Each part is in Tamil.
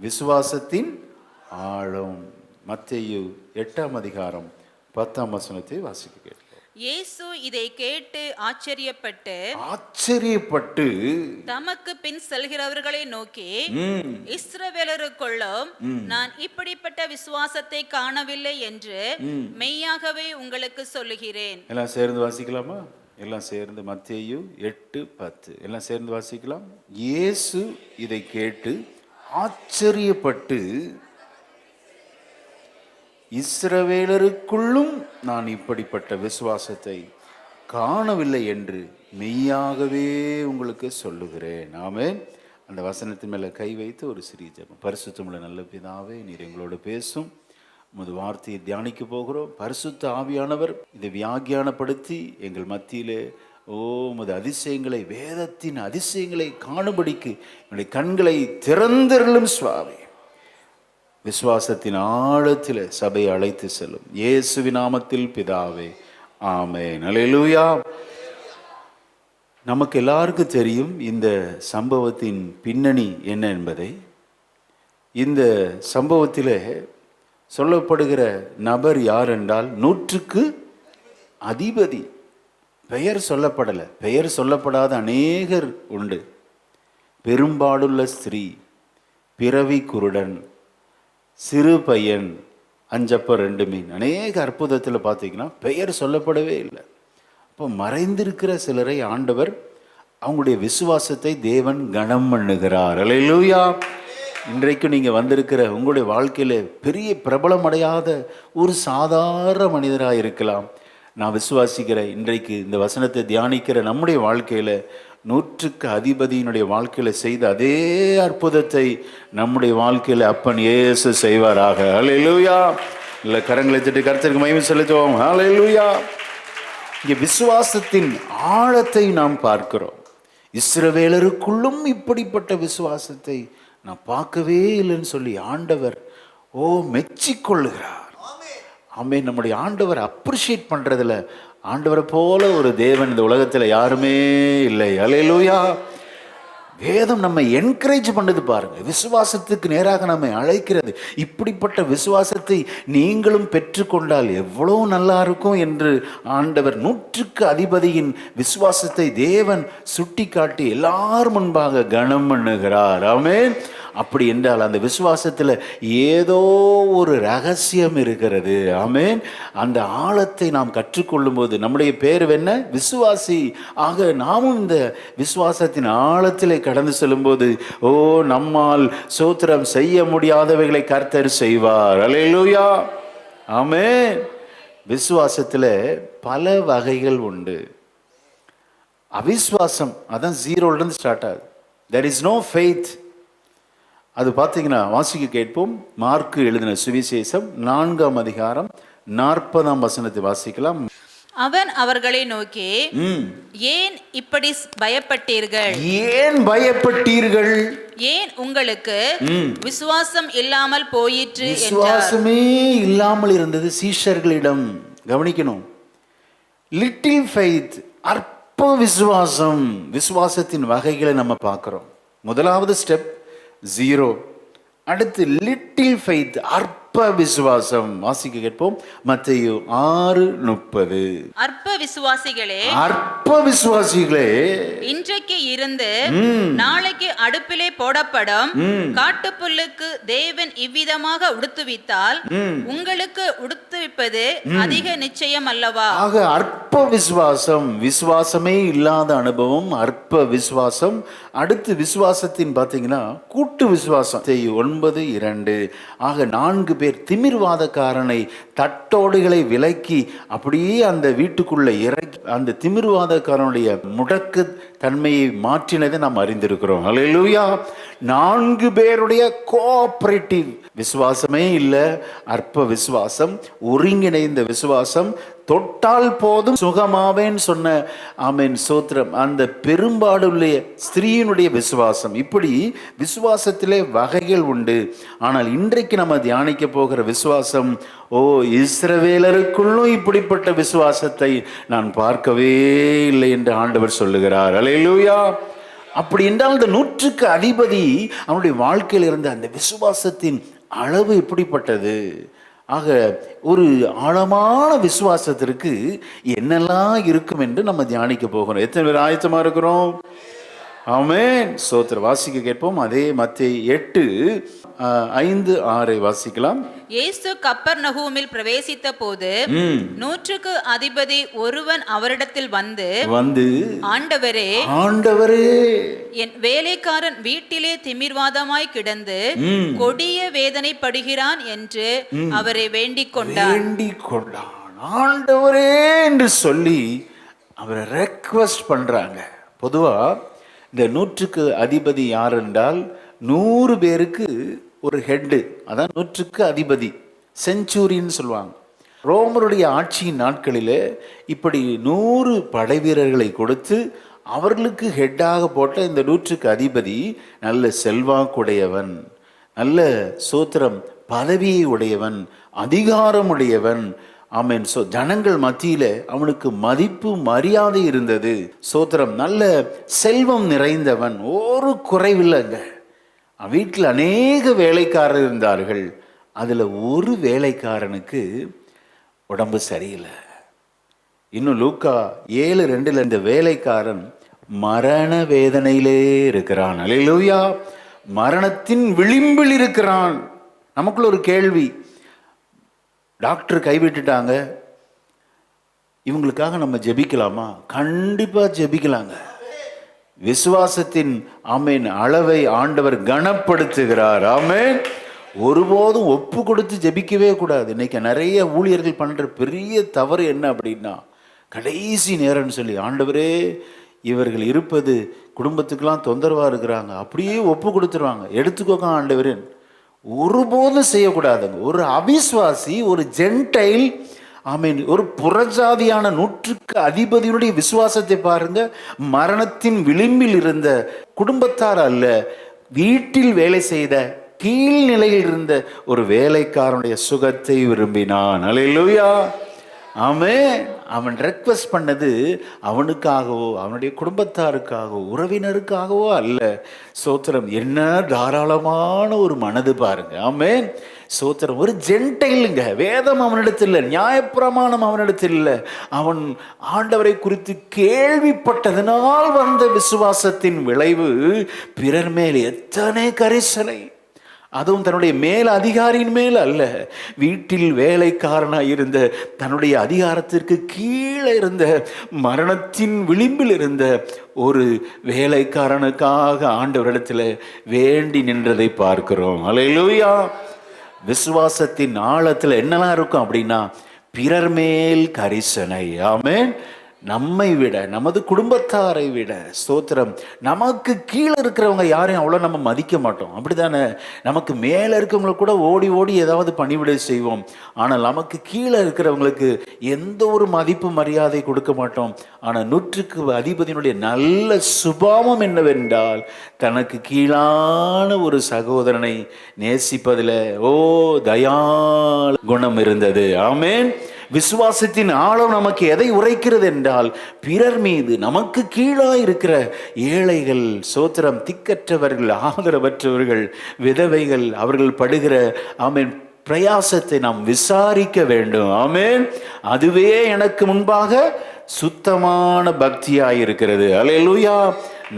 விசுவாசத்தின் ஆழம். மத்தேயு 8ஆம் அதிகாரம் 10ஆம் வசனத்தை வாசிக்க கேட்கிறோம். இயேசு இதை கேட்டு ஆச்சரியப்பட்டு தமக்கு பின் செல்கிறவர்களை நோக்கி, இஸ்ரவேலருக்குள்ளும் நான் இப்படிப்பட்ட விசுவாசத்தை காணவில்லை என்று மெய்யாகவே உங்களுக்கு சொல்லுகிறேன். எல்லாம் சேர்ந்து வாசிக்கலாமா? எல்லாம் சேர்ந்து மத்தேயு 8:10 எல்லாம் சேர்ந்து வாசிக்கலாம். இயேசு இதை கேட்டு ஆச்சரியப்பட்டு, இஸ்ரவேலருக்குள்ளும் நான் இப்படிப்பட்ட விசுவாசத்தை காணவில்லை என்று மெய்யாகவே உங்களுக்கு சொல்லுகிறேன். ஆமென். அந்த வசனத்தின் மேலே கை வைத்து ஒரு சிறிய ஜெபம். பரிசுத்தமுள்ள நல்ல பிதாவே, நீர் எங்களோடு பேசும். உமது வார்த்தையை தியானிக்க போகிறோம். பரிசுத்த ஆவியானவர் இதை வியாக்கியானப்படுத்தி எங்கள் மத்தியிலே உமது அதிசயங்களை, வேதத்தின் அதிசயங்களை காணும்படிக்கு எங்களுடைய கண்களை திறந்தருளும் சுவாமி. விசுவாசத்தின் ஆழத்தில் சபையை அழைத்து செல்லும் இயேசுவின் நாமத்தில் பிதாவே, ஆமென். அல்லேலூயா. நமக்கு எல்லாருக்கும் தெரியும் இந்த சம்பவத்தின் பின்னணி என்ன என்பதை. இந்த சம்பவத்தில் சொல்லப்படுகிற நபர் யார் என்றால் 100க்கு அதிபதி. பெயர் சொல்லப்படலை. பெயர் சொல்லப்படாத அநேகர் உண்டு. பெரும்பாடுள்ள ஸ்திரீ, பிறவி குருடன், சிறு பையன், 5 அப்பம் 2 மீன், அநேக அற்புதத்தில் பார்த்தீங்கன்னா பெயர் சொல்லப்படவே இல்லை. அப்போ மறைந்திருக்கிற சிலரை ஆண்டவர், அவங்களுடைய விசுவாசத்தை தேவன் கனம் பண்ணுகிறார். அல்லேலூயா. இன்றைக்கும் நீங்கள் வந்திருக்கிற உங்களுடைய வாழ்க்கையில் பெரிய பிரபலமடையாத ஒரு சாதாரண மனிதராக இருக்கலாம். நான் விசுவாசிக்கிறேன், இன்றைக்கு இந்த வசனத்தை தியானிக்கிற நம்முடைய வாழ்க்கையில் 100க்கு அதிபதியினுடைய வாழ்க்கையில் செய்த அதே அற்புதத்தை நம்முடைய வாழ்க்கையில் அப்பன் இயேசு செய்வாராக. அல்லேலூயா. இல்லை, கரங்களை தட்டி கர்த்தருக்கு மகிமை செலுத்துவோம். அல்லேலூயா. இங்கே விசுவாசத்தின் ஆழத்தை நாம் பார்க்கிறோம். இஸ்ரவேலருக்குள்ளும் இப்படிப்பட்ட விசுவாசத்தை நான் பார்க்கவே இல்லைன்னு சொல்லி ஆண்டவர் மெச்சிக்கொள்ளுகிறார். ஆமென். நம்முடைய ஆண்டவர் அப்ரிஷியேட் பண்ணுறதுல ஆண்டவரை போல ஒரு தேவன் இந்த உலகத்தில் யாருமே இல்லை. அல்லேலூயா. வேதம் நம்ம என்கரேஜ் பண்ணது பாருங்க. விசுவாசத்துக்கு நேராக நம்மை அழைக்கிறது. இப்படிப்பட்ட விசுவாசத்தை நீங்களும் பெற்றுக்கொண்டால் எவ்வளோ நல்லா இருக்கும் என்று ஆண்டவர் 100க்கு அதிபதியின் விசுவாசத்தை தேவன் சுட்டி காட்டி எல்லார் முன்பாக கனம் பண்ணுகிறார். ஆமென். அப்படி என்றால் அந்த விசுவாசத்தில் ஏதோ ஒரு ரகசியம் இருக்கிறது. ஆமென். அந்த ஆழத்தை நாம் கற்றுக்கொள்ளும் போது நம்முடைய பேர் என்ன? விசுவாசி. ஆக நாமும் இந்த விசுவாசத்தின் ஆழத்திலே கடந்து செல்லும்போது நம்மால் ஸ்தோத்திரம் செய்ய முடியாதவைகளை கர்த்தர் செய்வார். அல்லேலூயா. ஆமென். விசுவாசத்தில் பல வகைகள் உண்டு. அவிசுவாசம் அதான் 0லேருந்து ஸ்டார்ட் ஆகுது. there is no faith. அது பார்த்தீங்கன்னா வாசிக்க கேட்போம். மார்க்கு எழுதின சுவிசேஷம் 4ஆம் அதிகாரம் 40ஆம் வசனத்தை வாசிக்கலாம். அவன் அவர்களை நோக்கி, ஏன் இப்படி பயப்பட்டீர்கள்? ஏன் பயப்பட்டீர்கள்? ஏன் உங்களுக்கு விசுவாசம் இல்லாமல் போயிற்று? விசுவாசமே இல்லாமல் இருந்தது சீஷர்களிடம். கவனிக்கணும். லிட்டில் ஃபெய்த், அற்ப விசுவாசம். விசுவாசத்தின் வகைகளை நம்ம பார்க்கிறோம். முதலாவது ஸ்டெப் 0. அடுத்து லிட்டில் ஃபெய்த், அற்ப விசுவாசம். வாசிக்க கேட்போம். மத்தேயு 6:30. அற்ப விசுவாசிகளே, அற்ப விசுவாசிகளே, இன்றைக்கு இருந்து நாளைக்கு அடுப்பிலே போடப்படும் காட்டுப்புல்லுக்கு தேவன் இவ்விதமாக உடுத்துவித்தால் உங்களுக்கு உடுத்துவிப்பது அதிக நிச்சயம் அல்லவா? ஆக அற்ப விசுவாசம், விசுவாசமே இல்லாத அனுபவம், அற்ப விசுவாசம். அடுத்து விசுவாசத்தின் பார்த்தீங்கன்னா கூட்டு விசுவாசம். 9:2. ஆக 4 பேர் திமிர்வாதக்காரனை தட்டோடுகளை விலக்கி அப்படியே அந்த வீட்டுக்குள்ள இறக்கி அந்த திமிர்வாதக்காரனுடைய முடக்கு தன்மையை மாற்றினதை நாம் அறிந்திருக்கிறோம். அல்லேலூயா. 4 பேருடைய கோஆபரேட்டிவ் விசுவாசமே இல்லை, அற்ப விசுவாசம், ஒருங்கிணைந்த விசுவாசம். தொட்டால் போதும் சுகமாவேன்னு சொன்ன ஆமென் சோத்திரம் அந்த பெரும்பாடுள்ள ஸ்திரீயினுடைய விசுவாசம். இப்படி விசுவாசத்திலே வகைகள் உண்டு. ஆனால் இன்றைக்கு நம்ம தியானிக்க போகிற விசுவாசம், இஸ்ரவேலருக்குள்ளும் இப்படிப்பட்ட விசுவாசத்தை நான் பார்க்கவே இல்லை என்று ஆண்டவர் சொல்லுகிறார். அல்லேலூயா. அப்படி என்றால் இந்த 100க்கு அதிபதி அவனுடைய வாழ்க்கையில் இருந்த அந்த விசுவாசத்தின் அளவு எப்படிப்பட்டது? ஆக ஒரு ஆழமான விசுவாசத்திற்கு என்னெல்லாம் இருக்கும் என்று நம்ம தியானிக்க போகிறோம். எத்தனை பேர் ஆயத்தமா இருக்கிறோம்? ஆமென். ஸ்தோத்திர. வாசிக்க கேட்போம். அதே மத்தேயு 8:5-6 வாசிக்கலாம். இயேசு கப்பர்நகூமில் பிரவேசித்த போது 100க்கு அதிபதி ஒருவன் அவரிடத்தில் வந்து ஆண்டவரே, என் வேலைக்காரன் வீட்டிலே திமிர்வாதமாய் கிடந்து கொடிய வேதனைப்படுகிறான் என்று அவரை வேண்டிக் கொண்டான். ஆண்டவரே என்று சொல்லி அவரை ரெக்வெஸ்ட் பண்றாங்க. பொதுவா இந்த 100க்கு அதிபதி யார் என்றால் 100 பேருக்கு ஒரு ஹெட்டு, அதான் 100க்கு அதிபதி, செஞ்சுரின்னு சொல்லுவாங்க. ரோமருடைய ஆட்சியின் நாட்களில் இப்படி 100 படை வீரர்களை கொடுத்து அவர்களுக்கு ஹெட்டாக போட்ட இந்த 100க்கு அதிபதி நல்ல செல்வாக்குடையவன், நல்ல சோத்திரம் பதவியை உடையவன், அதிகாரம் உடையவன். ஆமென். ஜனங்கள் மத்தியில அவனுக்கு மதிப்பு மரியாதை இருந்தது. சோத்திரம். நல்ல செல்வம் நிறைந்தவன், ஒரு குறைவில்லைங்க. வீட்டில் அநேக வேலைக்காரர் இருந்தார்கள். அதுல ஒரு வேலைக்காரனுக்கு உடம்பு சரியில்லை. இன்னும் லூக்கா 7:2 இந்த வேலைக்காரன் மரண வேதனையிலே இருக்கிறான். அல்லேலூயா. மரணத்தின் விளிம்பில் இருக்கிறான். நமக்குள்ள ஒரு கேள்வி, டாக்டர் கைவிட்டுட்டாங்க, இவங்களுக்காக நம்ம ஜெபிக்கலாமா? கண்டிப்பா ஜெபிக்கலாங்க. விசுவாசத்தின் ஆமென் அளவை ஆண்டவர் கனப்படுத்துகிறார். ஆமென். ஒருபோதும் ஒப்பு கொடுத்து ஜெபிக்கவே கூடாது. இன்னைக்கு நிறைய ஊழியர்கள் பண்ற பெரிய தவறு என்ன அப்படின்னா, கடைசி நேரம்னு சொல்லி ஆண்டவரே இவர்கள் இருப்பது குடும்பத்துக்கெல்லாம் தொந்தரவா இருக்கிறாங்க, அப்படியே ஒப்பு கொடுத்துருவாங்க. எடுத்துக்கோங்க ஆண்டவரே. ஒருபோதும் செய்யக்கூடாதுங்க. ஒரு அவிசுவாசி, ஒரு ஜென்டைல், ஆமென், ஒரு புறஜாதியான 100க்கு அதிபதியினுடைய விசுவாசத்தை பாருங்க. மரணத்தின் விளிம்பில் இருந்த குடும்பத்தார் அல்ல, வீட்டில் வேலை செய்த கீழ்நிலையில் இருந்த ஒரு வேலைக்காரனுடைய சுகத்தை விரும்பினான். அல்லேலூயா. ஆமென். அவன் ரெக்வெஸ்ட் பண்ணது அவனுக்காகவோ அவனுடைய குடும்பத்தாருக்காகவோ உறவினருக்காகவோ அல்ல. சோத்திரம். என்ன தாராளமான ஒரு மனது பாருங்க. ஆமென். சோத்திரம். ஒரு ஜென்டைலுங்க. வேதம் அவனிடத்தில் இல்லை, நியாயப்பிரமாணம் அவனிடத்தில் இல்லை. அவன் ஆண்டவரை குறித்து கேள்விப்பட்டதனால் வந்த விசுவாசத்தின் விளைவு பிறர் மேல் எத்தனை கரிசனை. அதுவும் தன்னுடைய மேல் அதிகாரியின் மேல் அல்ல, வீட்டில் வேலைக்காரனாக இருந்த, தன்னுடைய அதிகாரத்திற்கு கீழே இருந்த, மரணத்தின் விளிம்பில் இருந்த ஒரு வேலைக்காரனுக்காக ஆண்டவரிடத்தில் வேண்டி நின்றதை பார்க்கிறோம். அல்லேலூயா. விசுவாசத்தின் ஆழத்தில் என்னெல்லாம் இருக்கும் அப்படின்னா, பிறர் மேல் கரிசனை. ஆமென். நம்மை விட, நமது குடும்பத்தாரை விட, ஸ்தோத்திரம், நமக்கு கீழே இருக்கிறவங்க யாரையும் அவ்வளோ நம்ம மதிக்க மாட்டோம். அப்படிதானே? நமக்கு மேலே இருக்கிறவங்களை கூட ஓடி ஓடி ஏதாவது பணிவிடை செய்வோம். ஆனால் நமக்கு கீழே இருக்கிறவங்களுக்கு எந்த ஒரு மதிப்பு மரியாதை கொடுக்க மாட்டோம். ஆனால் 100க்கு அதிபதியினுடைய நல்ல சுபாவம் என்னவென்றால், தனக்கு கீழான ஒரு சகோதரனை நேசிப்பதில் தயாள குணம் இருந்தது. ஆமென். விசுவாசத்தின் ஆழம் நமக்கு எதை உரைக்கிறது என்றால், பிறர் மீது, நமக்கு கீழாக இருக்கிற ஏழைகள், சோத்திரம், திக்கற்றவர்கள், ஆதரவற்றவர்கள், விதவைகள், அவர்கள் படுகிற ஆமென் பிரயாசத்தை நாம் விசாரிக்க வேண்டும். ஆமென். அதுவே எனக்கு முன்பாக சுத்தமான பக்தியாய் இருக்கிறது. அல்லேலூயா.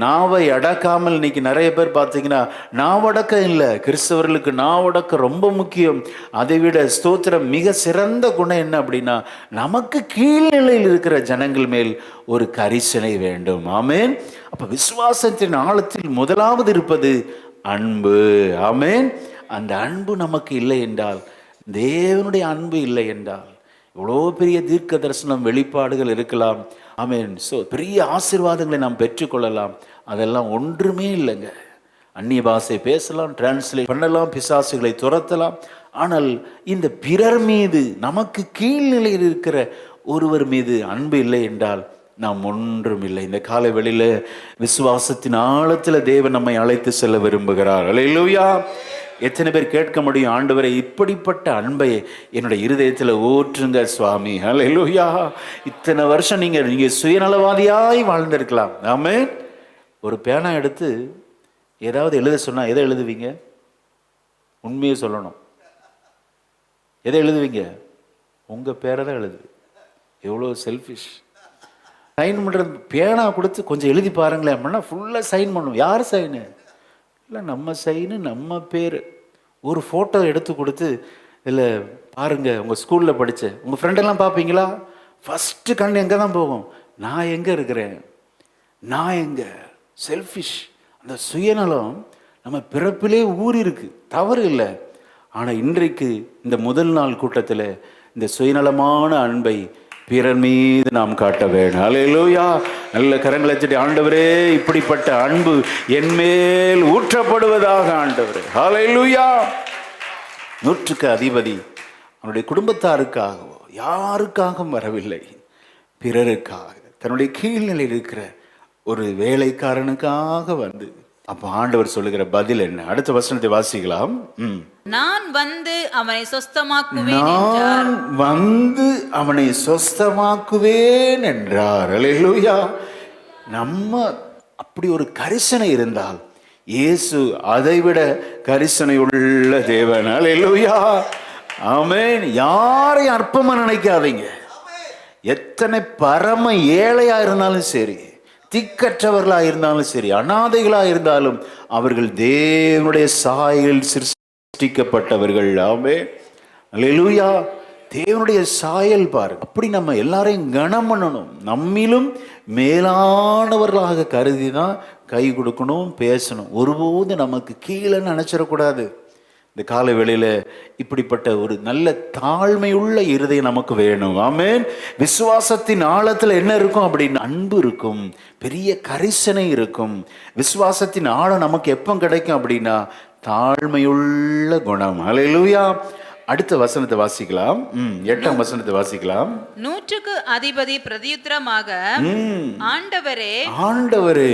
நாவை அடக்காமல், இன்னைக்கு நிறைய பேர் பார்த்தீங்கன்னா நாவடக்கம் இல்லை. கிறிஸ்தவர்களுக்கு நாவடக்கம் ரொம்ப முக்கியம். அதை விட ஸ்தோத்திரம் மிக சிறந்த குணம் என்ன அப்படின்னா, நமக்கு கீழ்நிலையில் இருக்கிற ஜனங்கள் மேல் ஒரு கரிசனை வேண்டும். ஆமென். அப்ப விசுவாசத்தின் ஆழத்தில் முதலாவது இருப்பது அன்பு. ஆமென். அந்த அன்பு நமக்கு இல்லை என்றால், தேவனுடைய அன்பு இல்லை என்றால், இவ்வளோ பெரிய தீர்க்க தரிசனம் வெளிப்பாடுகள் இருக்கலாம். ஆமென். பெரிய ஆசீர்வாதங்களை நாம் பெற்றுக்கொள்ளலாம். அதெல்லாம் ஒன்றுமே இல்லைங்க. அந்நிய பாஷை பேசலாம், டிரான்ஸ்லேட் பண்ணலாம், பிசாசுகளை துரத்தலாம். ஆனால் இந்த பிறர் மீது, நமக்கு கீழ்நிலையில் இருக்கிற ஒருவர் மீது அன்பு இல்லை என்றால் நாம் ஒன்றும் இல்லை. இந்த காலை வெளியில விசுவாசத்தின் ஆழத்தில் தேவன் நம்மை அழைத்து செல்ல விரும்புகிறார். அல்லேலூயா. எத்தனை பேர் கேட்க முடியும், ஆண்டவரை இப்படிப்பட்ட அன்பை என்னுடைய இருதயத்தில் ஊற்றுங்க சுவாமி. அல்லேலூயா. இத்தனை வருஷம் நீங்க சுயநலவாதியாய் வாழ்ந்திருக்கலாம். ஆமென். ஒரு பேனா எடுத்து ஏதாவது எழுத சொன்னால் எதை எழுதுவீங்க? உண்மையை சொல்லணும். எதை எழுதுவீங்க? உங்கள் பேரை தான் எழுது. எவ்வளோ செல்ஃபிஷ். சைன் பண்ணுறது, பேனா கொடுத்து கொஞ்சம் எழுதி பாருங்களேன் அப்படின்னா ஃபுல்லாக சைன் பண்ணுவோம். யார் சைனு? இல்லை, நம்ம சைனு, நம்ம பேர். ஒரு ஃபோட்டோ எடுத்து கொடுத்து இதில் பாருங்கள், உங்கள் ஸ்கூலில் படித்த உங்கள் ஃப்ரெண்டெல்லாம் பார்ப்பீங்களா? ஃபஸ்ட்டு கண் எங்கே தான் போகும்? நான் எங்கே இருக்கிறேன், நான் எங்கே. செல்ஃபிஷ். அந்த சுயநலம் நம்ம பிறப்பிலே ஊறி இருக்கு, தவறு இல்லை. ஆனால் இன்றைக்கு இந்த முதல் நாள் கூட்டத்தில் இந்த சுயநலமான அன்பை பிறர் மீது நாம் காட்ட வேண்டும். அல்லேலூயா. நல்ல கரங்களை தட்டி, ஆண்டவரே இப்படிப்பட்ட அன்பு என்மேல் ஊற்றப்படுவதாக ஆண்டவரே. அல்லேலூயா. 100க்கு அதிபதி அவனுடைய குடும்பத்தாருக்காகவோ யாருக்காகவும் வரவில்லை, பிறருக்காக, தன்னுடைய கீழ்நிலையில் இருக்கிற ஒரு வேலைக்காரனுக்காக வந்து. அப்போ ஆண்டவர் சொல்லுகிற பதில் என்ன? அடுத்த வசனத்தை வாசிக்கலாம். நான் வந்து அவனை சொஸ்தமாக்குவேன் நான் வந்து அவனை சொஸ்தமாக்குவேன் என்றார். அல்லேலூயா. நம்ம அப்படி ஒரு கரிசனை இருந்தால் இயேசு அதைவிட கரிசனை உள்ள தேவன். அல்லேலூயா. ஆமென். யாரையும் அற்பமா நினைக்காதீங்க. எத்தனை பரம ஏழையா இருந்தாலும் சரி, திக்கற்றவர்களாக இருந்தாலும் சரி, அனாதைகளாக இருந்தாலும் அவர்கள் தேவனுடைய சாயலில் சிருஷ்டிக்கப்பட்டவர்கள். ஆமென். அல்லேலூயா. தேவனுடைய சாயல் பாரு. அப்படி நம்ம எல்லாரையும் கனம் பண்ணணும். நம்மிலும் மேலானவர்களாக கருதி தான் கை கொடுக்கணும், பேசணும். ஒருபோது நமக்கு கீழே நினைச்சிடக்கூடாது. இந்த காலை வேளையில் இப்படிப்பட்ட ஒரு நல்ல தாழ்மையுள்ள இருதயம் நமக்கு வேணும். ஆமென். விசுவாசத்தின் ஆழத்தில் என்ன இருக்கும் அப்படின்னு? அன்பு இருக்கும், பெரிய கரிசனை இருக்கும். விசுவாசத்தின் ஆழம் நமக்கு எப்போ கிடைக்கும் அப்படின்னா தாழ்மையுள்ள குணம். அல்லேலூயா. அடுத்த வசனத்தை வாசிக்கலாம். 8ஆம் வசனத்தை வாசிக்கலாம். 100க்கு அதிபதி பிரதியுத்தரமாக, ஆண்டவரே, ஆண்டவரே,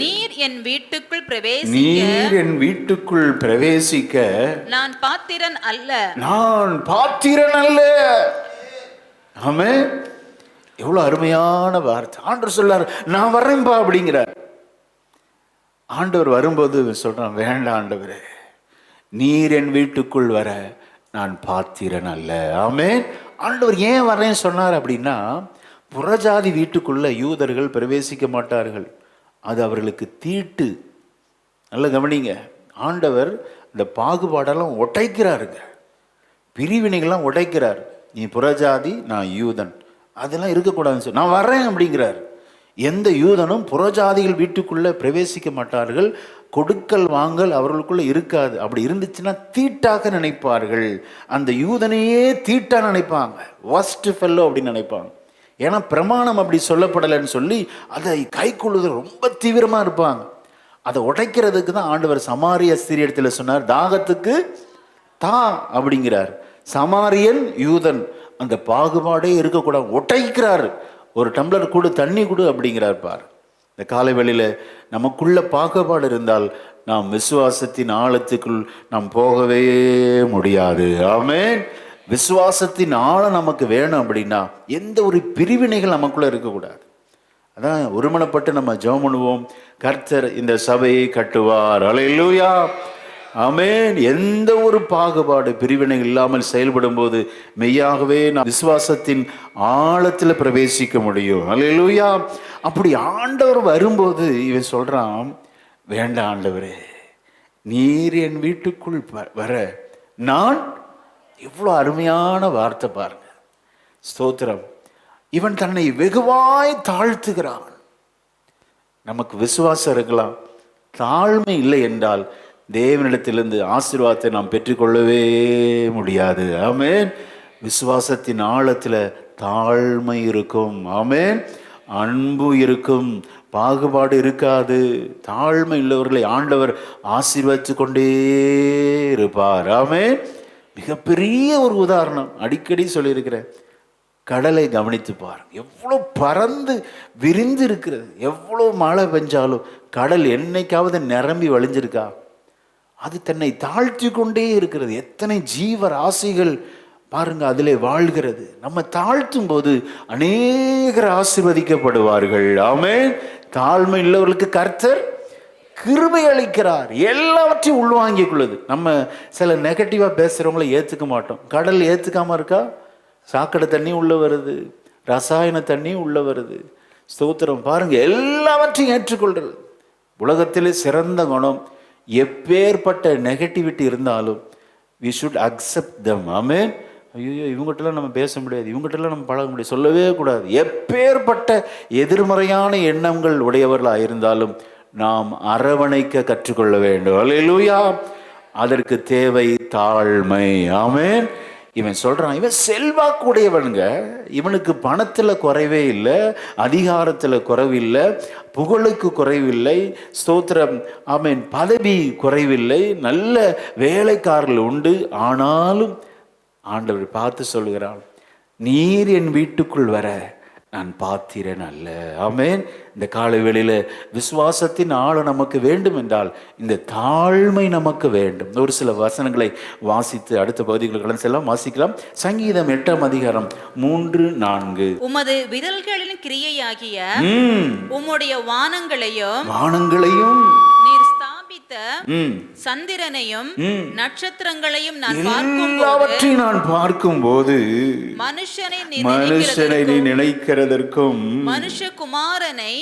நீர் என் வீட்டுக்குள் பிரவேசிக்க, நீர் என் வீட்டுக்குள் பிரவேசிக்க நான் பாத்திரன் அல்ல, நான் பாத்திரன் அல்ல. ஆமென். எவ்வளவு அருமையான வார்த்தை. ஆண்டவர் சொல்றார், நான் வர்றேன்பா அப்படிங்கிறார். ஆண்டவர் வரும்போது சொல்றான், வேண்டாம் ஆண்டவரே, நீர் என் வீட்டுக்குள் வர நான் பாத்திரன் அல்ல. ஆமென். ஆண்டவர் ஏன் வர்றேன்னு சொன்னார் அப்படின்னா, புறஜாதி வீட்டுக்குள்ள யூதர்கள் பிரவேசிக்க மாட்டார்கள், அது அவர்களுக்கு தீட்டு. நல்ல கவனிங்க. ஆண்டவர் இந்த பாகுபாடெல்லாம் உடைக்கிறாருங்க, பிரிவினைகள்லாம் உடைக்கிறார். நீ புறஜாதி, நான் யூதன், அதெல்லாம் இருக்கக்கூடாதுன்னு சொல்லி நான் வர்றேன் அப்படிங்கிறார். எந்த யூதனும் புறஜாதிகள் வீட்டுக்குள்ளே பிரவேசிக்க மாட்டார்கள். கொடுக்கல் வாங்கல் அவர்களுக்குள்ள இருக்காது. அப்படி இருந்துச்சுன்னா தீட்டாக நினைப்பார்கள். அந்த யூதனையே தீட்டா நினைப்பாங்க, வஸ்ட் ஃபெல்லோ அப்படின்னு நினைப்பாங்க. ஏன்னா பிரமாணம் அப்படி சொல்லப்படலைன்னு சொல்லி அதை கைக்கொள்ளுதல் ரொம்ப தீவிரமாக இருப்பாங்க. அதை உடைக்கிறதுக்கு தான் ஆண்டவர் சமாரிய ஸ்திரீயிடத்தில் சொன்னார், தாகத்துக்கு தா அப்படிங்கிறார். சமாரியன் யூதன் அந்த பாகுபாடே இருக்கக்கூடாது, உடைக்கிறார். ஒரு டம்ளர் கொடு, தண்ணி கொடு அப்படிங்கிறார் பார். இந்த காலை வேளையில் நமக்குள்ள பாகுபாடு இருந்தால் நாம் விசுவாசத்தின் ஆழத்துக்குள் நாம் போகவே முடியாது. ஆமென். விசுவாசத்தின் ஆழம் நமக்கு வேணும் அப்படின்னா எந்த ஒரு பிரிவினைகள் நமக்குள்ள இருக்கக்கூடாது. அதான் ஒருமனப்பட்டு நம்ம ஜெபம் பண்ணுவோம், கர்த்தர் இந்த சபையை கட்டுவார். அல்லேலூயா. ஆமென். எந்த ஒரு பாகுபாடு பிரிவினை இல்லாமல் செயல்படும் போது மெய்யாகவே நாம் விசுவாசத்தின் ஆழத்தில் பிரவேசிக்க முடியும். அல்லேலூயா. அப்படி ஆண்டவர் வரும்போது இவன் சொல்றான், வேண்டாம் ஆண்டவரே, நீர் என் வீட்டுக்குள் வர நான். எவ்வளோ அருமையான வார்த்தை பாருங்க. ஸ்தோத்திரம். இவன் தன்னை வெகுவாய் தாழ்த்துகிறான். நமக்கு விசுவாசம் இருக்கலாம், தாழ்மை இல்லை என்றால் தேவனிடத்திலிருந்து ஆசீர்வாதத்தை நாம் பெற்றுக்கொள்ளவே முடியாது. ஆமென். விசுவாசத்தின் ஆழத்தில் தாழ்மை இருக்கும். ஆமென். அன்பு இருக்கும், பாகுபாடு இருக்காது. தாழ்மை உள்ளவர்களை ஆண்டவர் ஆசீர்வதித்து கொண்டே இருப்பார். ஆமென். மிகப்பெரிய ஒரு உதாரணம் அடிக்கடி சொல்லியிருக்கிறேன். கடலை கவனித்து பாருங்க, எவ்வளோ பறந்து விரிந்து இருக்கிறது. எவ்வளோ மழை பெஞ்சாலும் கடல் என்னைக்காவது நிரம்பி வழிஞ்சிருக்கா? அது தன்னை தாழ்த்தி கொண்டே இருக்கிறது. எத்தனை ஜீவராசிகள் பாருங்க, அதிலே வாழ்கிறது. நம்ம தாழ்த்தும் போது அநேகர் ஆசீர்வதிக்கப்படுவார்கள். ஆமென். தாழ்மை உள்ளவர்களுக்கு கர்த்தர் கிருபை அளிக்கிறார். எல்லாவற்றையும் உள்வாங்கிக் கொள்ளுது. நம்ம சில நெகட்டிவா பேசுறவங்களை ஏத்துக்க மாட்டோம். கடல் ஏத்துக்காம இருக்கா? சாக்கடை தண்ணி உள்ள வருது, ரசாயன தண்ணி உள்ள வருது. ஸ்தோத்திரம். பாருங்க, எல்லாவற்றையும் ஏற்றுக்கொள்றது. உலகத்திலே சிறந்த குணம், எப்பேற்பட்ட நெகட்டிவிட்டி இருந்தாலும் we should accept them. ஆமென். ஐயோ, இவங்ககிட்டலாம் நம்ம பேச முடியாது, இவங்ககிட்டலாம் நம்ம பழக முடியாது, சொல்லவே கூடாது. எப்பேற்பட்ட எதிர்மறையான எண்ணங்கள் உடையவர்களாக இருந்தாலும் நாம் அரவணைக்க கற்றுக்கொள்ள வேண்டும். அல்லேலூயா. அதற்கு தேவை தாழ்மை. ஆமென். இவன் சொல்றான், இவன் செல்வாக்குடையவனுங்க, இவனுக்கு பணத்துல குறைவே இல்லை, அதிகாரத்துல குறைவில்லை, புகழுக்கு குறைவில்லை, ஸ்தோத்திரம், ஆமென், பதவி குறைவில்லை, நல்ல வேலைக்காரர்கள் உண்டு. ஆனாலும் ஆண்டவர் பார்த்து சொல்கிறான், நீர் என் வீட்டுக்குள் வர நான் பாத்திரன் அல்ல. ஆமென். இந்த காலை வேளையில விசுவாசத்தின் ஆழம் நமக்கு வேண்டும் என்றால் இந்த தாழ்மை நமக்கு வேண்டும். ஒரு சில வசனங்களை வாசித்து அடுத்த பகுதிகளுக்கு செல்லாம். வாசிக்கலாம். சங்கீதம் 8ஆம் அதிகாரம் 3, 4. உமது விரல்களின் கிரியையாகிய உம்முடைய வானங்களையும் நீர் ஸ்தாபித்த சந்திரனையும் நட்சத்திரங்களையும் நான் பார்க்கும்போது மனுஷனை நீ நினைக்கிறதற்கும் மனுஷகுமாரனை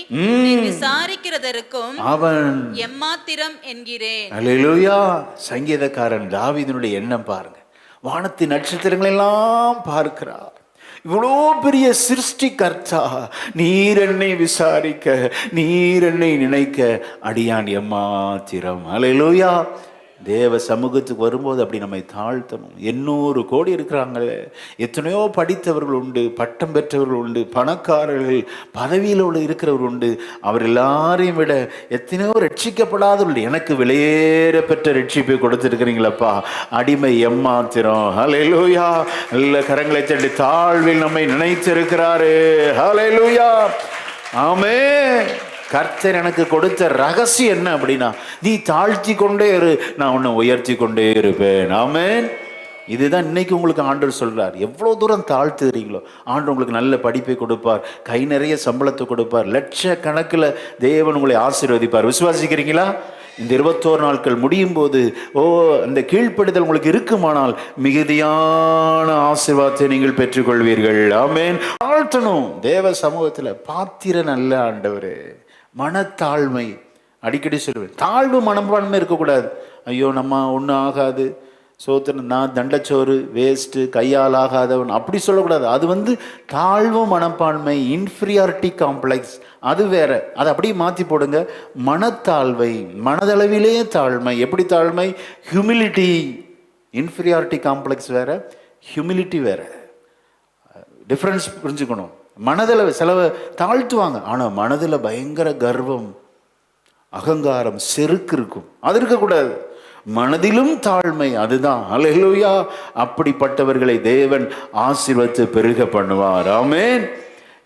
விசாரிக்கிறதற்கும் அவன் எம்மாத்திரம் என்கிறேன். அல்லேலூயா. சங்கீதக்காரன் தாவீதினுடைய எண்ணம் பாருங்க. வானத்தின் நட்சத்திரங்கள் எல்லாம் பார்க்கிறார். இவ்வளோ பெரிய சிருஷ்டி கர்த்தா, நீர் என்னை விசாரிக்க, நீர் என்னை நினைக்க அடியான் எம்மாத்திரம். அல்லேலூயா. தேவ சமூகத்துக்கு வரும்போது அப்படி நம்மை தாழ்த்தணும். 800 கோடி இருக்கிறாங்களே, எத்தனையோ படித்தவர்கள் உண்டு, பட்டம் பெற்றவர்கள் உண்டு, பணக்காரர்கள், பதவியில் இருக்கிறவர்கள் உண்டு. அவர் எல்லாரையும் விட எத்தனையோ ரட்சிக்கப்படாதவர்கள். எனக்கு விலையேற பெற்ற ரட்சிப்பை கொடுத்துருக்கிறீங்களப்பா, அடிமை எம்மாத்திரம். ஹல்லேலூயா. நல்ல கரங்களை தட்டி தாழ்வில் நம்மை நினைத்திருக்கிறாரு. ஹல்லேலூயா. ஆமென். கர்த்தர் எனக்கு கொடுத்த ரகசியம் என்ன அப்படின்னா, நீ தாழ்த்தி கொண்டே இரு, நான் உன்னை உயர்த்தி கொண்டே இருப்பேன். ஆமென். இதுதான் இன்னைக்கு உங்களுக்கு ஆண்டவர் சொல்றார். எவ்வளோ தூரம் தாழ்த்துறீங்களோ ஆண்டவர் உங்களுக்கு நல்ல படிப்பை கொடுப்பார், கை நிறைய சம்பளத்தை கொடுப்பார், லட்சக்கணக்கில் தேவன் உங்களை ஆசீர்வதிப்பார். விசுவாசிக்கிறீங்களா? இந்த 21 நாட்கள் முடியும் போது அந்த கீழ்ப்படுதல் உங்களுக்கு இருக்குமானால் மிகுதியான ஆசீர்வாதத்தை நீங்கள் பெற்றுக்கொள்வீர்கள். ஆமென். தாழ்த்தணும் தேவ சமூகத்தில். பாத்திரன் அல்ல ஆண்டவரே. மனத்தாழ்மை. அடிக்கடி சொல்லுவேன், தாழ்வு மனப்பான்மை இருக்கக்கூடாது. ஐயோ நம்ம ஒன்றும் ஆகாது, சோத்திரம், நான் தண்டச்சோறு, வேஸ்ட்டு, கையால் ஆகாதவன், அப்படி சொல்லக்கூடாது. அது தாழ்வு மனப்பான்மை, இன்ஃபீரியாரிட்டி காம்ப்ளெக்ஸ், அது வேற. அதை அப்படியே மாற்றி போடுங்க. மனத்தாழ்வை, மனதளவிலே தாழ்மை. எப்படி தாழ்மை? ஹியூமிலிட்டி. இன்ஃபீரியாரிட்டி காம்ப்ளெக்ஸ் வேற, ஹியூமிலிட்டி வேற. டிஃப்ரென்ஸ் புரிஞ்சுக்கணும். மனதில் சிலவ தாழ்த்துவாங்க, ஆனால் மனதில் பயங்கர கர்வம், அகங்காரம், செருக்கு இருக்கும். அது இருக்கக்கூடாது. மனதிலும் தாழ்மை, அதுதான். அல்லேலூயா. அப்படிப்பட்டவர்களை தேவன் ஆசீர்வதித்து பெருக பண்ணுவார். ஆமென்.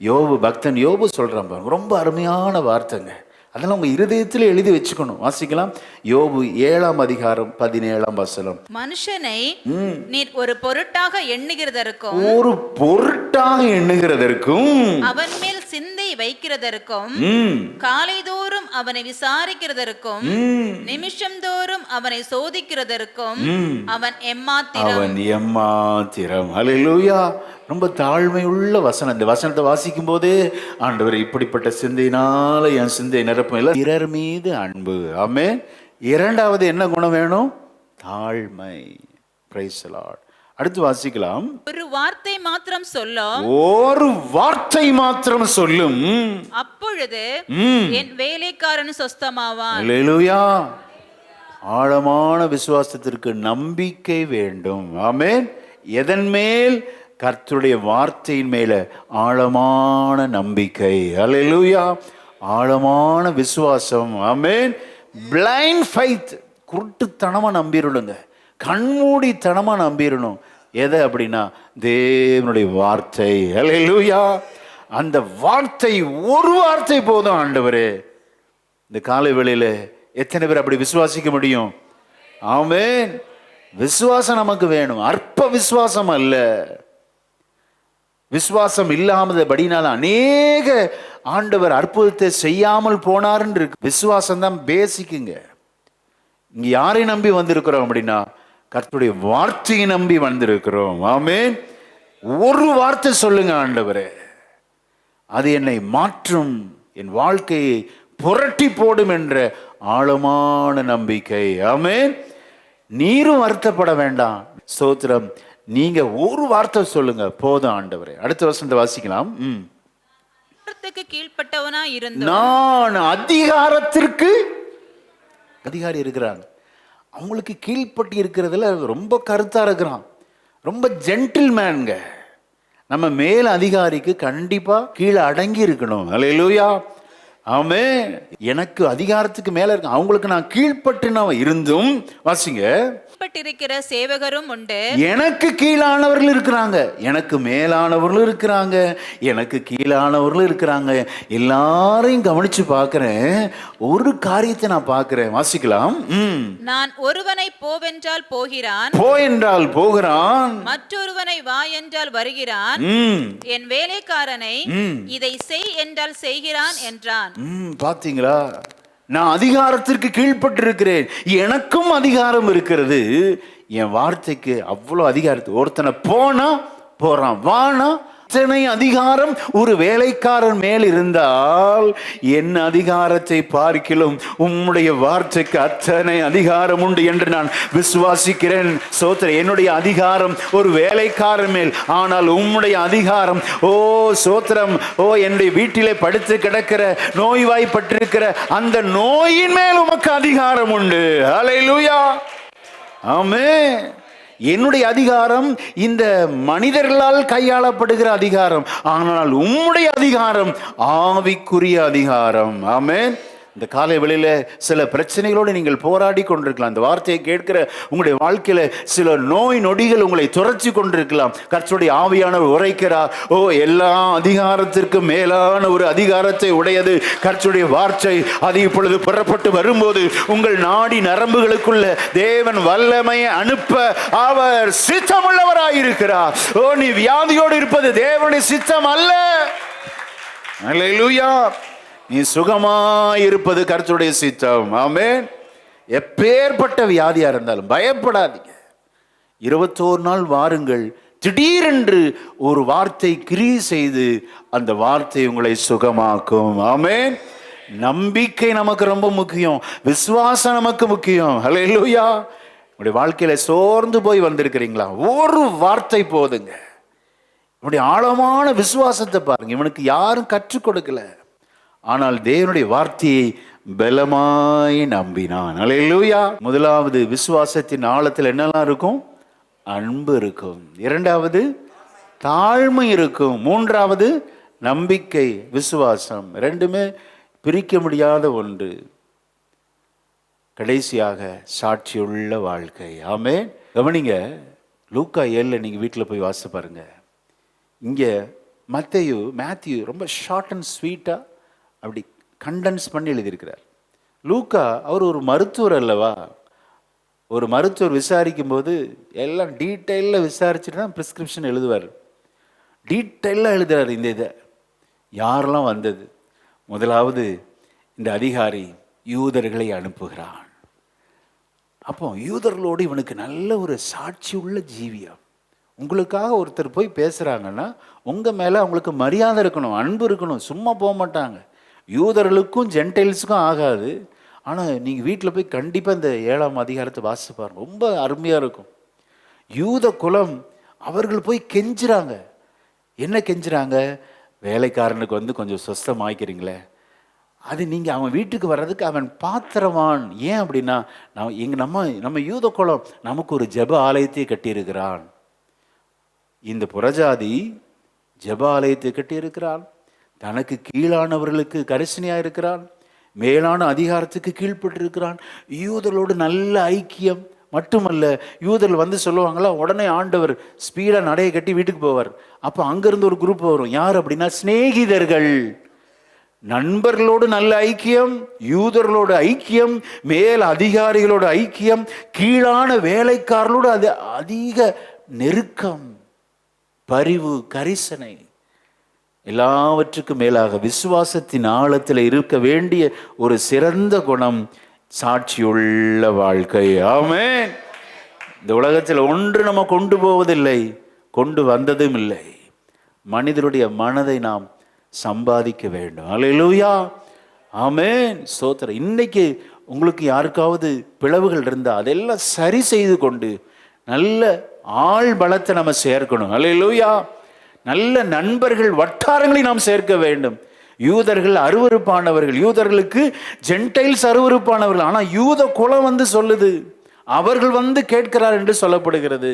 யோபு, பக்தன் யோபு சொல்றான் பாருங்க, ரொம்ப அருமையான வார்த்தைங்க. அதெல்லாம் உங்க இருதயத்தில் எழுதி வச்சுக்கணும். வாசிக்கலாம். யோபு 7ஆம் அதிகாரம் 17ஆம் வசனம். மனுஷனை நீர் ஒரு பொருட்டாக எண்ணுகிறதற்கும், ஒரு பொருட்டாக எண்ணுகிறதற்கும், அவன் மேல் சிந்தை வைக்கிறதற்கும், காலைதோறும் அவனை விசாரிக்கிறதற்கும், நிமிஷம் தோறும் அவனை சோதிக்கிறதற்கும் அவன் எம்மாத்திரம். அல்லேலூயா. ரொம்ப தாழ்மை உள்ள வசனம். இந்த வசனத்தை வாசிக்கும் போதே ஆண்டவர் இப்படிப்பட்ட சிந்தையினால என் சிந்தை நிரப்பும் இல்லை, பிறர் மீது அன்பு. ஆமென். இரண்டாவது என்ன குணம் வேணும்? தாழ்மை. Praise the Lord. அடுத்து வாசிக்கலாம். ஒரு வார்த்தை மாத்திரம் சொல்லும், ஒரு வார்த்தை மாத்திரம் சொல்லும், அப்பொழுது என் வேலைக்காரன் சொஸ்தமாவான். அல்லேலூயா. ஆழமான விசுவாசத்திற்கு நம்பிக்கை வேண்டும். ஆமென். எதன் மேல்? கர்த்தருடைய வார்த்தையின் மேல ஆழமான நம்பிக்கை. அல்லேலூயா. ஆழமான விசுவாசம். ஆமென். Blind faith. குருட்டுத்தனமா நம்பிருடுங்க, கண்மூடித்தனமா நம்பிடணும். எதை அப்படின்னா? தேவனுடைய வார்த்தை. அல்லேலூயா. அந்த வார்த்தை, ஒரு வார்த்தை போதும் ஆண்டவரே. இந்த காலை வேளையில எத்தனை பேர் அப்படி விசுவாசிக்க முடியும்? ஆமென். விசுவாசம் நமக்கு வேணும், அற்ப விசுவாசம் அல்ல. விசுவாசம் இல்லாமதபடினால அநேக ஆண்டவர் அற்புதத்தை செய்யாமல் போனார்ன்னு இருக்கு. விசுவாசம் தான் பேசிக்குங்க. இங்க யாரை நம்பி வந்திருக்கிறோம் அப்படின்னா, கர்த்தருடைய வார்த்தையை நம்பி வந்திருக்கிறோம். ஆமென். ஒரு வார்த்தை சொல்லுங்க ஆண்டவரே, அது என்னை மாற்றும், என் வாழ்க்கையை புரட்டி போடும் என்ற ஆழமான நம்பிக்கை. ஆமென். நீரும் வருத்தப்பட வேண்டாம். ஸ்தோத்திரம். நீங்க ஒரு வார்த்தை சொல்லுங்க போதும் ஆண்டவரே. அடுத்த வசனத்தை வாசிக்கலாம். கீழ்ப்பட்டவனா இருந்தோம். நான் அதிகாரத்திற்கு அதிகாரி இருக்கிறாங்க, அவங்களுக்கு கீழ்ப்பட்டி இருக்கிறதுல ரொம்ப கருத்தா இருக்கிறான், ரொம்ப ஜென்டில்மேன்ங்க. நம்ம மேல் அதிகாரிக்கு கண்டிப்பா கீழே அடங்கி இருக்கணும். அல்லேலூயா. ஆமென். எனக்கு அதிகாரத்துக்கு மேல இருக்கு, அவங்களுக்கு நான் கீழ்ப்பட்டினவன் இருந்தும், வாசிங்க, கீழ்ப்பட்டிருக்கிற சேவகரும் உண்டு. எனக்கு கீழானவர்கள் இருக்கிறாங்க, எனக்கு மேலானவர்களும் இருக்கிறாங்க, எனக்கு கீழானவர்களும் இருக்கிறாங்க. எல்லாரையும் கவனிச்சு பார்க்கிறேன், ஒரு காரியத்தை நான் பார்க்கிறேன். வாசிக்கலாம். நான் ஒருவனை போவென்றால் போகிறான், போ என்றால் போகிறான், மற்றொருவனை வா என்றால் வருகிறான், என் வேலைக்காரனை இதை செய் என்றால் செய்கிறான் என்றான். பாத்தீங்களா? நான் அதிகாரத்திற்கு கீழ்ப்பட்டு இருக்கிறேன், எனக்கும் அதிகாரம் இருக்கிறது. என் வார்த்தைக்கு அவ்வளவு அதிகாரத்து. ஒருத்தனை போனா போறான், வானா அத்தனை அதிகாரம் ஒரு வேலைக்காரன் மேல் இருந்தால், என் அதிகாரத்தை பார்க்கிலும் உம்முடைய வார்த்தைக்கு அத்தனை அதிகாரம் உண்டு என்று நான் விசுவாசிக்கிறேன். சோத்திர, என்னுடைய அதிகாரம் ஒரு வேலைக்காரன் மேல், ஆனால் உம்முடைய அதிகாரம், ஓ சோத்திரம், ஓ என்னுடைய வீட்டிலே படுத்து கிடக்கிற நோய்வாய்ப்பட்டிருக்கிற அந்த நோயின் மேல் உமக்கு அதிகாரம் உண்டு. ஹல்லேலூயா. ஆமென். என்னுடைய அதிகாரம் இந்த மனிதர்களால் கையாளப்படுகிற அதிகாரம், ஆனால் உம்முடைய அதிகாரம் ஆவிக்குரிய அதிகாரம். ஆமென். இந்த காலை வேளையில சில பிரச்சனைகளோடு நீங்கள் போராடி கொண்டிருக்கலாம். இந்த வார்த்தையை கேட்கிற உங்களுடைய வாழ்க்கையில சில நோய் நொடிகள் உங்களை துரத்தி கொண்டிருக்கலாம். கர்த்தருடைய ஆவியானவர் உரைக்கிறார், ஓ எல்லா அதிகாரத்திற்கும் மேலான ஒரு அதிகாரத்தை உடையது கர்த்தருடைய வார்த்தை. அது இப்பொழுது புறப்பட்டு வரும்போது உங்கள் நாடி நரம்புகளுக்குள்ள தேவன் வல்லமையை அனுப்ப அவர் சித்தமுள்ளவராயிருக்கிறார். ஓ, நீ வியாதியோடு இருப்பது தேவனுடைய சித்தம் அல்ல. அல்லேலூயா. நீ சுகமாயிருப்பது கர்த்தருடைய சித்தம். ஆமென். எப்பேற்பட்ட வியாதியா இருந்தாலும் பயப்படாதீங்க. 21 நாள் வாருங்கள், திடீரென்று ஒரு வார்த்தை கிரியை செய்து அந்த வார்த்தை உங்களை சுகமாக்கும். ஆமென். நம்பிக்கை நமக்கு ரொம்ப முக்கியம், விசுவாசம் நமக்கு முக்கியம். ஹல்லேலூயா. உங்களுடைய வாழ்க்கையில சோர்ந்து போய் வந்திருக்கிறீங்களா? ஒரு வார்த்தை போதுங்க. உங்களுடைய ஆழமான விசுவாசத்தை பாருங்க. இவனுக்கு யாரும் கற்றுக் கொடுக்கல, ஆனால் தேவனுடைய வார்த்தையை பலமாய் நம்பினான். அல்லேலூயா. முதலாவது, விசுவாசத்தின் ஆழத்தில் என்னெல்லாம் இருக்கும்? அன்பு இருக்கும். இரண்டாவது, தாழ்மை இருக்கும். மூன்றாவது, நம்பிக்கை. விசுவாசம் ரெண்டுமே பிரிக்க முடியாத ஒன்று. கடைசியாக, சாட்சியுள்ள வாழ்க்கை. ஆமென். கவனிங்க, லூக்கா 7 நீங்க வீட்டில் போய் வாசித்து பாருங்க. இங்க மேத்யூ ரொம்ப ஷார்ட் அண்ட் ஸ்வீட்டா அப்படி கண்டென்ஸ் பண்ணி எழுதியிருக்கிறார். லூக்கா அவர் ஒரு மருத்துவர் அல்லவா? ஒரு மருத்துவர் விசாரிக்கும் போது எல்லாம் டீட்டெயிலில் விசாரிச்சுட்டு தான் ப்ரிஸ்கிரிப்ஷன் எழுதுவார். டீட்டெயிலாக எழுதுறாரு. இந்த இதை யாரெல்லாம் வந்தது? முதலாவது, இந்த அதிகாரி யூதர்களை அனுப்புகிறான். அப்போ யூதர்களோடு இவனுக்கு நல்ல ஒரு சாட்சி உள்ள ஜீவியம். உங்களுக்காக ஒருத்தர் போய் பேசுகிறாங்கன்னா உங்கள் மேலே அவங்களுக்கு மரியாதை இருக்கணும், அன்பு இருக்கணும். சும்மா போக மாட்டாங்க. யூதர்களுக்கும் ஜென்டைல்ஸுக்கும் ஆகாது. ஆனால் நீங்கள் வீட்டில் போய் கண்டிப்பாக இந்த 7ஆம் அதிகாரத்தை வாசித்து பாருங்க, ரொம்ப அருமையாக இருக்கும். யூத குலம் அவர்கள் போய் கெஞ்சுறாங்க. என்ன கெஞ்சுறாங்க? வேலைக்காரனுக்கு வந்து கொஞ்சம் சொஸ்தமாய்க்கிறீங்களே, அது நீங்கள் அவன் வீட்டுக்கு வர்றதுக்கு அவன் பாத்திரவான். ஏன் அப்படின்னா, நம்ம யூத குலம் நமக்கு ஒரு ஜெப ஆலயத்தை கட்டியிருக்கிறான். இந்த புறஜாதி ஜெப ஆலயத்தை கட்டியிருக்கிறான். தனக்கு கீழானவர்களுக்கு கரிசனையாக இருக்கிறான். மேலான அதிகாரத்துக்கு கீழ்பட்டிருக்கிறான். யூதர்களோடு நல்ல ஐக்கியம் மட்டுமல்ல, யூதர்கள் வந்து சொல்லுவாங்களா, உடனே ஆண்டவர் ஸ்பீடாக நடையை கட்டி வீட்டுக்கு போவார். அப்போ அங்கேருந்து ஒரு குரூப் வரும். யார் அப்படின்னா, சிநேகிதர்கள். நண்பர்களோடு நல்ல ஐக்கியம், யூதர்களோடு ஐக்கியம், மேல் அதிகாரிகளோடு ஐக்கியம், கீழான வேலைக்காரர்களோடு அது அதிக நெருக்கம், பரிவு, கரிசனை, எல்லாவற்றுக்கும் மேலாக விசுவாசத்தின் ஆழத்தில் இருக்க வேண்டிய ஒரு சிறந்த குணம் சாட்சியுள்ள வாழ்க்கை. ஆமென். இந்த உலகத்தில் ஒன்று நம்ம கொண்டு போவதில்லை, கொண்டு வந்ததும் இல்லை. மனிதருடைய மனதை நாம் சம்பாதிக்க வேண்டும். அல்லேலூயா, ஆமென், ஸ்தோத்திரம். இன்னைக்கு உங்களுக்கு யாருக்காவது பிளவுகள் இருந்தால் அதெல்லாம் சரி செய்து கொண்டு நல்ல ஆள் பலத்தை நம்ம சேர்க்கணும். அல்லேலூயா. நல்ல நண்பர்கள் வட்டாரங்களை நாம் சேர்க்க வேண்டும். யூதர்கள் அருவருப்பானவர்கள், யூதர்களுக்கு ஜென்டைல்ஸ் அருவருப்பானவர்கள். ஆனால் யூத குலம் வந்து சொல்லுது, அவர்கள் வந்து கேட்கிறார் என்று சொல்லப்படுகிறது.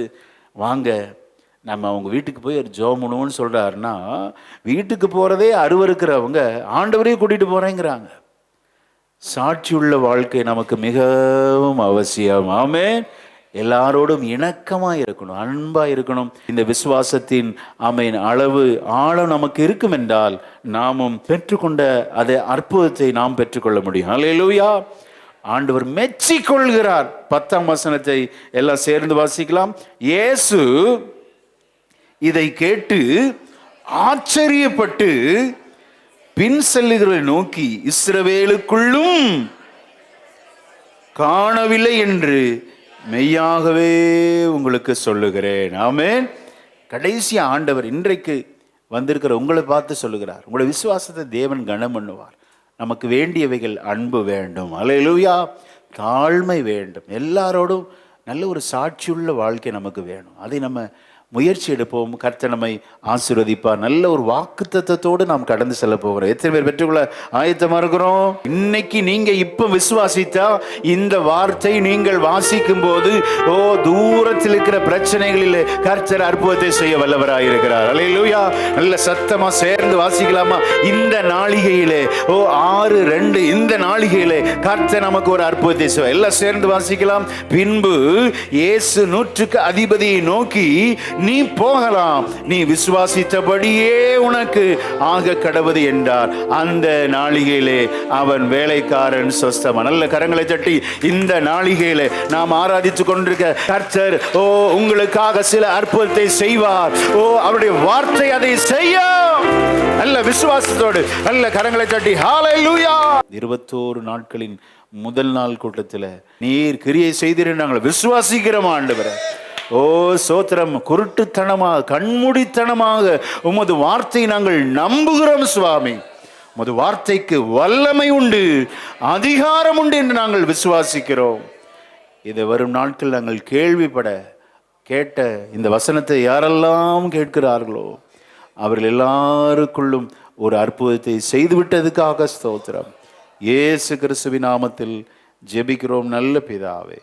வாங்க நம்ம அவங்க வீட்டுக்கு போய் ஒரு ஜோமுணுன்னு சொல்கிறாருன்னா, வீட்டுக்கு போகிறதே அருவருக்கிறவங்க ஆண்டவரையும் கூட்டிகிட்டு போகிறேங்கிறாங்க. சாட்சியுள்ள வாழ்க்கை நமக்கு மிகவும் அவசியம். ஆமென். எல்லாரோடும் இணக்கமாக இருக்கணும், அன்பாக இருக்கணும். இந்த விசுவாசத்தின் ஆமென் அளவு ஆழம் நமக்கு இருக்கும் என்றால் நாமும் பெற்றுக்கொண்ட அதே அற்புதத்தை நாம் பெற்றுக்கொள்ள முடியும். அல்லேலூயா. ஆண்டவர் மெச்சிக்கொள்கிறார். 10ஆம் வசனத்தை எல்லாம் சேர்ந்து வாசிக்கலாம். இயேசு இதை கேட்டு ஆச்சரியப்பட்டு பின் செல்லுகிறவர்களை நோக்கி, இஸ்ரவேலுக்குள்ளும் காணவில்லை என்று மெய்யாகவே உங்களுக்கு சொல்லுகிறேன். ஆமென். கடைசி ஆண்டவர் இன்றைக்கு வந்திருக்கிற உங்களை பார்த்து சொல்லுகிறார், உங்களுடைய விசுவாசத்தை தேவன் கனம் பண்ணுவார். நமக்கு வேண்டியவைகள் அன்பு வேண்டும், அல்லேலூயா, தாழ்மை வேண்டும், எல்லாரோடும் நல்ல ஒரு சாட்சியுள்ள வாழ்க்கை நமக்கு வேணும். அதை நம்ம முயற்சி எடுப்போம். கர்த்தர் நம்மை ஆசீர்வதிப்பார். நல்ல ஒரு வாக்குத்தத்தத்தோடு நாம் கடந்து செல்ல போகிறோம். எத்தனை பேர் பெற்றுக்கொள்ள ஆயத்தமா இருக்கிறோம்? இன்னைக்கு நீங்க இப்ப விசுவாசித்தா இந்த வார்த்தை நீங்கள் வாசிக்கும் போது தூரத்தில் இருக்கிற பிரச்சனைகளில் கர்த்தர் அற்புதத்தை செய்ய வல்லவராய் இருக்கிறார். அல்லேலூயா. நல்ல சத்தமா சேர்ந்து வாசிக்கலாமா? இந்த நாளிகையிலே 6:2 இந்த நாளிகையிலே கர்த்தர் நமக்கு ஒரு அற்புதத்தை செய்வார். எல்லாம் சேர்ந்து வாசிக்கலாம். பின்பு இயேசு 100க்கு அதிபதியை நோக்கி, நீ போகலாம், நீ விசுவாசித்தபடியே உனக்கு ஆக கடவுது என்றார். அந்த நாளிகையிலே அவன் வேலைக்காரன் சொஸ்தமா. நல்ல கரங்களை தட்டி இந்த நாளிகையிலே நாம் ஆராதித்துக் கொண்டிருக்க கர்த்தர் உங்களுக்காக சில அற்புதத்தை செய்வார். அவருடைய வார்த்தை அதை செய்ய நல்ல விசுவாசத்தோடு நல்ல கரங்களை தட்டி ஹல்லேலூயா. 21 நாட்களின் முதல் நாள் கூட்டத்தில் நீர் கிரியை செய்தீர், நாங்கள் விசுவாசிக்கிறோம் ஆண்டவரே. சோத்திரம். குருட்டுத்தனமாக கண்மூடித்தனமாக உமது வார்த்தை நாங்கள் நம்புகிறோம் சுவாமி. உமது வார்த்தைக்கு வல்லமை உண்டு, அதிகாரம் உண்டு என்று நாங்கள் விசுவாசிக்கிறோம். இதை வரும் நாட்கள் நாங்கள் கேட்ட இந்த வசனத்தை யாரெல்லாம் கேட்கிறார்களோ அவர்கள் எல்லாருக்குள்ளும் ஒரு அற்புதத்தை செய்துவிட்டதுக்காக ஸ்தோத்திரம். இயேசு கிறிஸ்துவின் நாமத்தில் ஜெபிக்கிறோம் நல்ல பிதாவே.